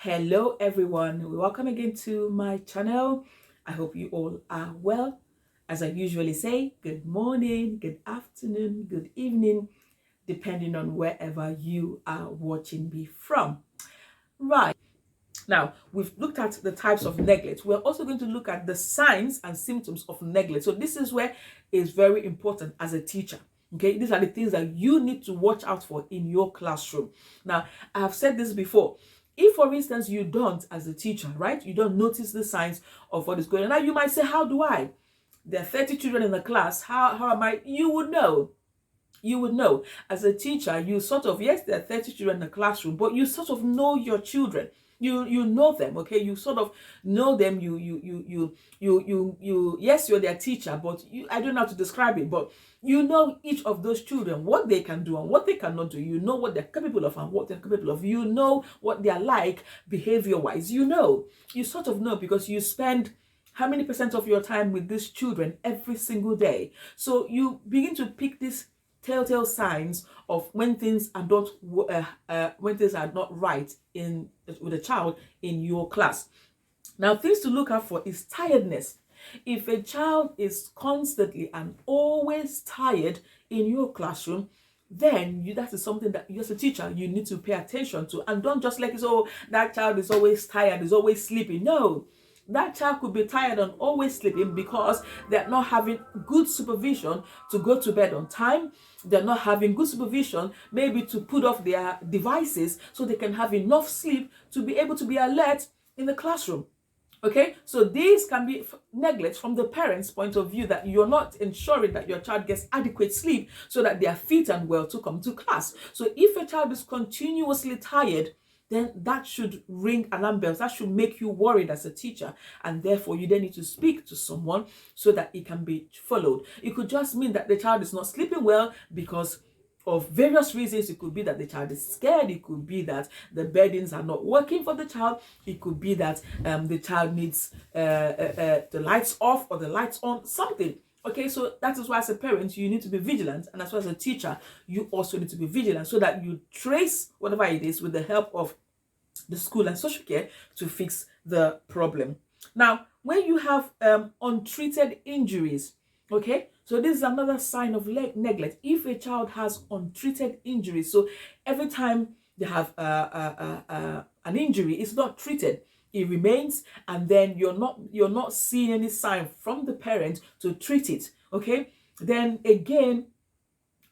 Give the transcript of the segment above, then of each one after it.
Hello everyone, welcome again to my channel. I hope you all are well. As I usually say, good morning, good afternoon, good evening, depending on wherever you are watching me from. Right, now we've looked at the types of neglect. We're also going to look at the signs and symptoms of neglect. So this is where it's very important as a teacher. Okay, these are the things that you need to watch out for in your classroom. Now, I have said this before. If, for instance, you don't, as a teacher, right, you don't notice the signs of what is going on. Now, you might say, how do I? There are 30 children in the class. How am I? You would know. You would know. As a teacher, you sort of, yes, there are 30 children in the classroom, but you sort of know your children. You know them, okay? You sort of know them. Yes, you're their teacher, but I don't know how to describe it, but you know each of those children, what they can do and what they cannot do. You know what they're capable of and what they're capable of. You know what they're like behavior-wise. You sort of know because you spend how many percent of your time with these children every single day. So you begin to pick these telltale signs of when things are not right in with a child in your class. Now, things to look out for is tiredness. If a child is constantly and always tired in your classroom, then that is something that you as a teacher you need to pay attention to, and don't just like, oh, that child is always tired, is always sleeping. No, that child could be tired and always sleeping because they're not having good supervision to go to bed on time. They're not having good supervision maybe to put off their devices so they can have enough sleep to be able to be alert in the classroom. Okay, so these can be neglect from the parents' point of view, that you're not ensuring that your child gets adequate sleep so that they are fit and well to come to class. So if a child is continuously tired, then that should ring alarm bells. That should make you worried as a teacher. And therefore, you then need to speak to someone so that it can be followed. It could just mean that the child is not sleeping well because of various reasons. It could be that the child is scared. It could be that the beddings are not working for the child. It could be that the child needs the lights off or the lights on, something. Okay, so that is why as a parent, you need to be vigilant. And as well as a teacher, you also need to be vigilant so that you trace whatever it is with the help of the school and social care to fix the problem. Now, when you have untreated injuries, okay, so this is another sign of neglect. If a child has untreated injuries, so every time they have an injury, it's not treated, it remains, and then you're not seeing any sign from the parent to treat it. Okay, then again,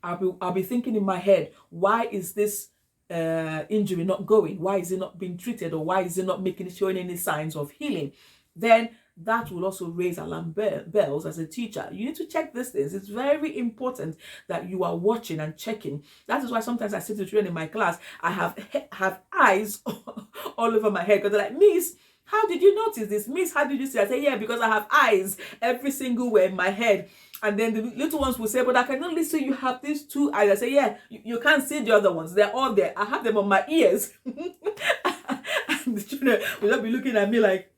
I'll be thinking in my head, why is this injury not going? Why is it not being treated? Or why is it not showing any signs of healing? Then that will also raise alarm bells as a teacher. You need to check these things. It's very important that you are watching and checking. That is why sometimes I sit with children in my class, I have eyes all over my head because they're like, Miss, how did you notice this? Miss, how did you see? I say, yeah, because I have eyes every single way in my head. And then the little ones will say, but I can only see you have these two eyes. I say, yeah, you can't see the other ones. They're all there. I have them on my ears. And the children will not be looking at me like,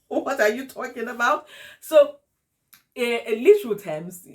what are you talking about? So in literal terms,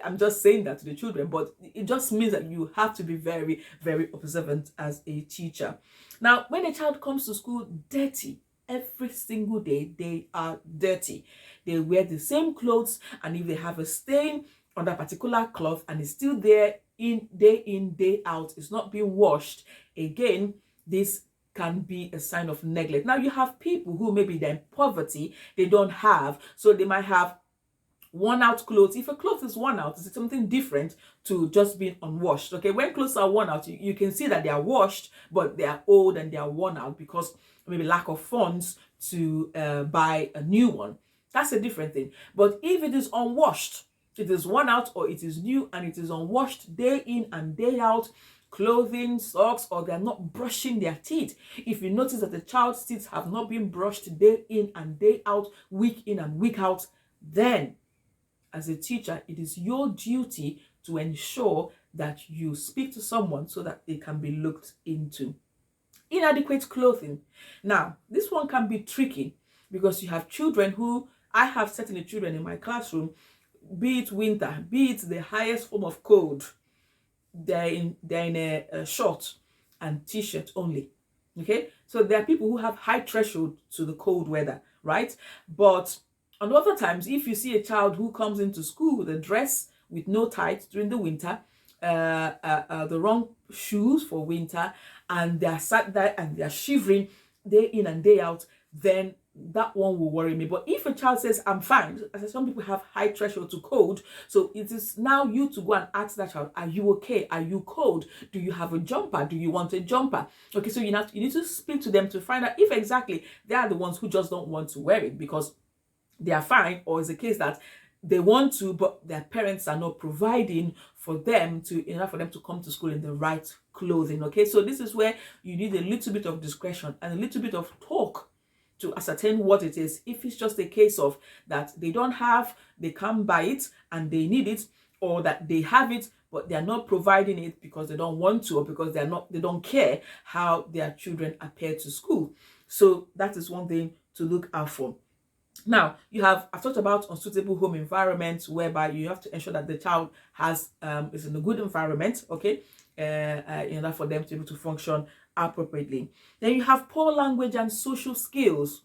I'm just saying that to the children, but it just means that you have to be very, very observant as a teacher. Now, when a child comes to school dirty, every single day, they are dirty. They wear the same clothes, and if they have a stain on that particular cloth and it's still there in, day out, it's not being washed, again, this can be a sign of neglect. Now, you have people who maybe they're in poverty, they don't have, so they might have worn out clothes. If a cloth is worn out, it's something different to just being unwashed. Okay, when clothes are worn out, you can see that they are washed, but they are old and they are worn out because maybe lack of funds to buy a new one. That's a different thing. But if it is unwashed, it is worn out, or it is new and it is unwashed day in and day out, clothing, socks, or they're not brushing their teeth. If you notice that the child's teeth have not been brushed day in and day out, week in and week out, then as a teacher, it is your duty to ensure that you speak to someone so that they can be looked into. Inadequate clothing. Now, this one can be tricky because you have children who, I have certainly children in my classroom, be it winter, be it the highest form of cold, they're in a short and t-shirt only. Okay, so there are people who have high threshold to the cold weather, right? But on other times, if you see a child who comes into school with a dress with no tights during the winter, the wrong shoes for winter, and they're sat there and they're shivering day in and day out, then that one will worry me. But if a child says, I'm fine, as some people have high threshold to cold, so it is now you to go and ask that child, are you okay? Are you cold? Do you have a jumper? Do you want a jumper? Okay, so you need to speak to them to find out if exactly they are the ones who just don't want to wear it because they are fine, or is the case that they want to, but their parents are not providing for them to, in order for them to come to school in the right clothing. Okay, so this is where you need a little bit of discretion and a little bit of talk to ascertain what it is. If it's just a case of that they don't have, they can't buy it and they need it, or that they have it but they are not providing it because they don't want to, or because they don't care how their children appear to school. So that is one thing to look out for. Now, I've talked about unsuitable home environments, whereby you have to ensure that the child is in a good environment, okay, in order for them to be able to function appropriately. Then you have poor language and social skills.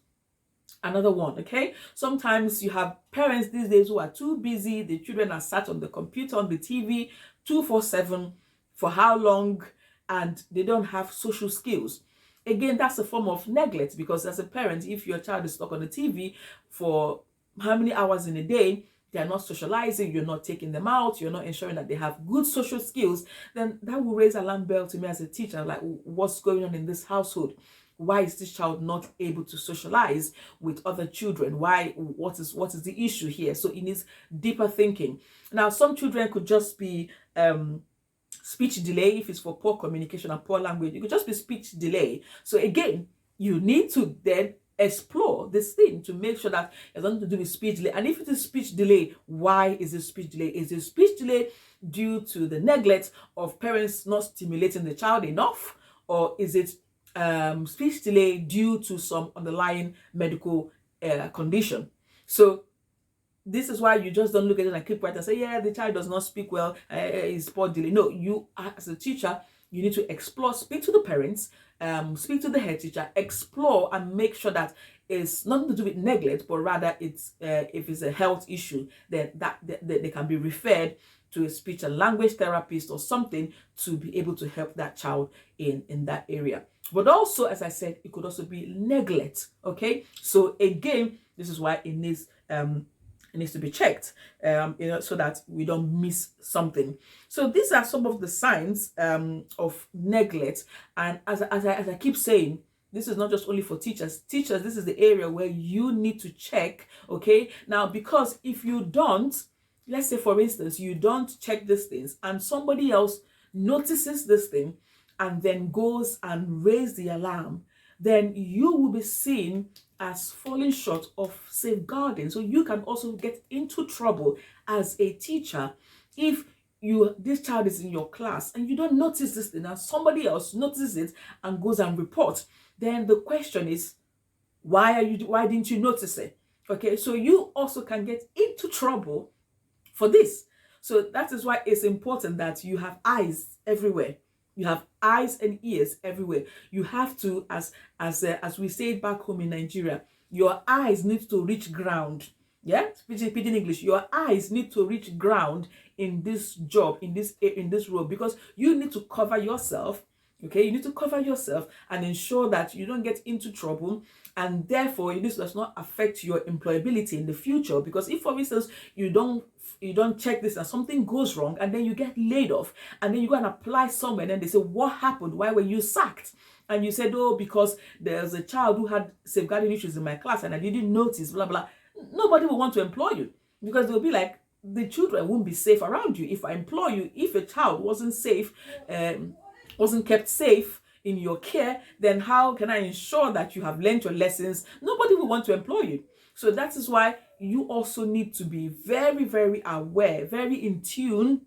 Another one, okay? Sometimes you have parents these days who are too busy. The children are sat on the computer, on the TV, 24/7, for how long, and they don't have social skills. Again, that's a form of neglect, because as a parent, if your child is stuck on the TV for how many hours in a day, they are not socializing, you're not taking them out, you're not ensuring that they have good social skills, then that will raise alarm bell to me as a teacher, like, what's going on in this household? Why is this child not able to socialize with other children? What is the issue here? So it needs deeper thinking. Now, some children could just be speech delay. If it's for poor communication and poor language, it could just be speech delay. So again, you need to then explore this thing to make sure that it's nothing to do with speech delay. And if it is speech delay, why is it speech delay? Is it speech delay due to the neglect of parents not stimulating the child enough? Or is it speech delay due to some underlying medical condition? So this is why you just don't look at it and keep quiet and say, yeah, the child does not speak well, it's poor delay. No, you as a teacher, you need to explore, speak to the parents, speak to the head teacher, explore and make sure that it's nothing to do with neglect, but rather it's if it's a health issue, then that they can be referred to a speech and language therapist or something to be able to help that child in that area. But also, as I said, it could also be neglect. Okay, so again, this is why it needs to be checked, so that we don't miss something. So these are some of the signs of neglect. And as I keep saying, this is not just only for teachers. Teachers, this is the area where you need to check. Okay, now, because if you don't, let's say for instance, you don't check these things and somebody else notices this thing and then goes and raises the alarm, then you will be seen as falling short of safeguarding. So you can also get into trouble as a teacher if this child is in your class and you don't notice this thing and somebody else notices it and goes and reports. Then the question is, why didn't you notice it? Okay, so you also can get into trouble for this. So that is why it's important that you have eyes everywhere. You have eyes and ears everywhere. You have to, as we say it back home in Nigeria, your eyes need to reach ground. Yeah, speaking English, your eyes need to reach ground in this job, in this role, because you need to cover yourself. Okay, you need to cover yourself and ensure that you don't get into trouble, and therefore this does not affect your employability in the future. Because if, for instance, you don't check this and something goes wrong and then you get laid off and then you go and apply somewhere and then they say, what happened? Why were you sacked? And you said, oh, because there's a child who had safeguarding issues in my class and I didn't notice, blah, blah. Nobody will want to employ you, because they'll be like, the children won't be safe around you if I employ you. If a child wasn't safe, wasn't kept safe in your care, then how can I ensure that you have learned your lessons? Nobody will want to employ you. So that is why you also need to be very, very aware, very in tune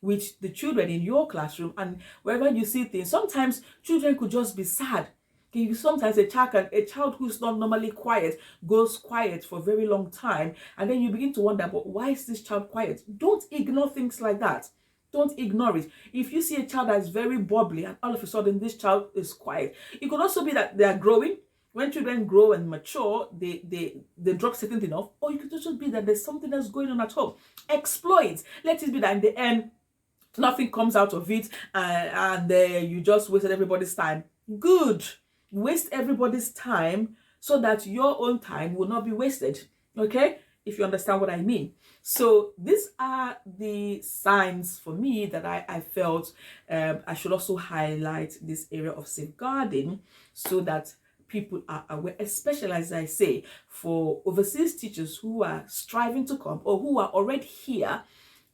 with the children in your classroom. And wherever you see things, sometimes children could just be sad. Okay, sometimes a child who's not normally quiet goes quiet for a very long time, and then you begin to wonder, but why is this child quiet? Don't ignore things like that. Don't ignore it. If you see a child that is very bubbly and all of a sudden this child is quiet, it could also be that they are growing. When children grow and mature, they drop certain things off. Or it could also be that there's something else going on at home. Explore it. Let it be that in the end, nothing comes out of it, and you just wasted everybody's time. Good. Waste everybody's time so that your own time will not be wasted. Okay? If you understand what I mean. So these are the signs for me that I felt I should also highlight this area of safeguarding so that people are aware, especially, as I say, for overseas teachers who are striving to come or who are already here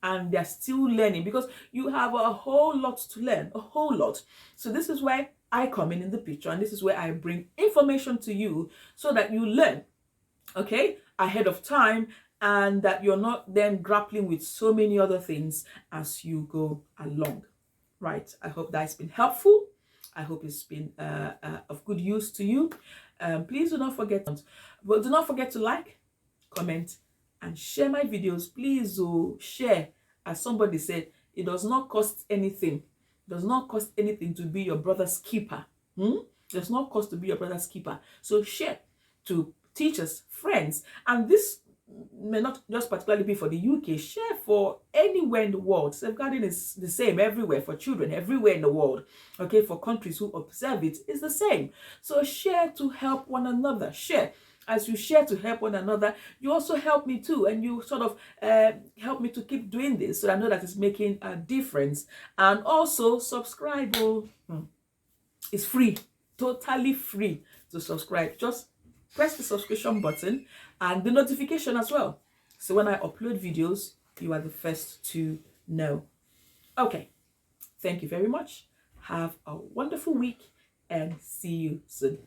and they're still learning, because you have a whole lot to learn, a whole lot. So this is where I come in the picture, and this is where I bring information to you so that you learn, okay, ahead of time, and that you're not then grappling with so many other things as you go along. Right, I hope that's been helpful. I hope it's been of good use to you. Please do not forget to like, comment, and share my videos. Please share. As somebody said, it does not cost anything. It does not cost anything to be your brother's keeper. It does not cost to be your brother's keeper. So share to teachers, friends, and this may not just particularly be for the UK. Share for anywhere in the world. Safeguarding is the same everywhere for children, everywhere in the world. Okay, for countries who observe it, it's the same. So share to help one another. Share. As you share to help one another, you also help me too, and you sort of help me to keep doing this, so I know that it's making a difference. And also subscribe. It's free, totally free to subscribe. Just press the subscription button and the notification as well. So when I upload videos, you are the first to know. Okay, thank you very much. Have a wonderful week and see you soon.